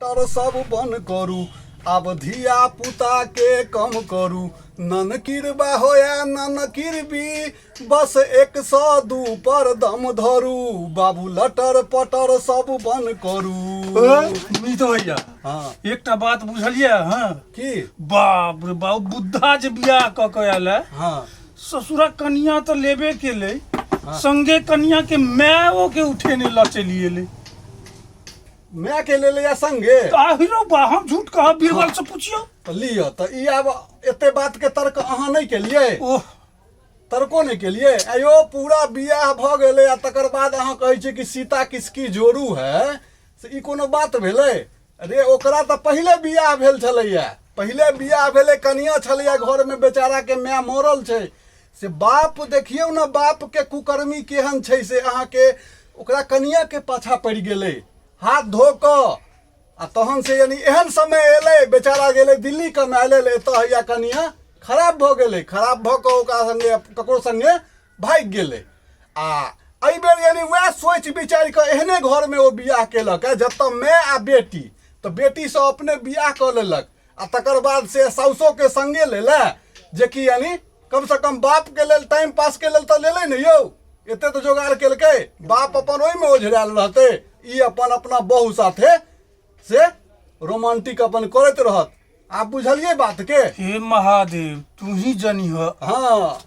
तर सब बन करू आब धिया पुता के कम करू नन किरबा होया नन किरबी बस 102 पर दम धरू बाबू लटर पटर सब बन करू। मीत भैया हाँ एकटा बात बुझलिए हाँ की बाप रे बाप बुद्धा जे बियाह क के आयल है हाँ ससुरा कनिया तो लेबे के ले संगे कनिया के मैओ के उठेने ल चलिए ले मैं के ले या संगे आहिरो बा हम झूठ कहा बीरबल से पूछियो तो लियो तो ई आब एते बात के तर्क अहाँ नहीं के लिए ओह तर्को नहीं के लिए आयो पूरा बियाह भ गेले आ तकर बाद अहाँ कहै छी कि सीता किसकी जोरू है से ई कोनो बात भेलै। अरे ओकरा तो पहले बियाह भेल छलैया पहले बियाह भेले कनिया छलैया घर में बेचारा के माय मरल छै से बाप देखियौ ना बाप के कुकर्मी केहन छै से अहाँ के ओकरा कनिया के पाछा पड़ गेले हाथ धो क आ तहन से यानी एहन समय एले बेचारा गेले दिल्ली कमाए ले तो हैया कनिया खराब भ गेले खराब भ क ओकरा संगे ककरो संगे भाग गेले आ एहि बेर यानी वह सोच विचार के एहने घर में वो बियाह केलक है जत माय आ बेटी तो बेटी से अपने बियाह क लेलक आ तकर बाद से साउसो के संगे लेला जे कि यानी कम से कम बाप के लेल टाइम पास के लेल तो लेले न यौ एते तो जोगाड़ केलकै बाप अपन ओहि में ओझरायल रहते ई अपन अपना बहू साथे से रोमांटिक अपन करत रहत। आप बुझलिए बात के? हे महादेव तू ही जनी हो। हाँ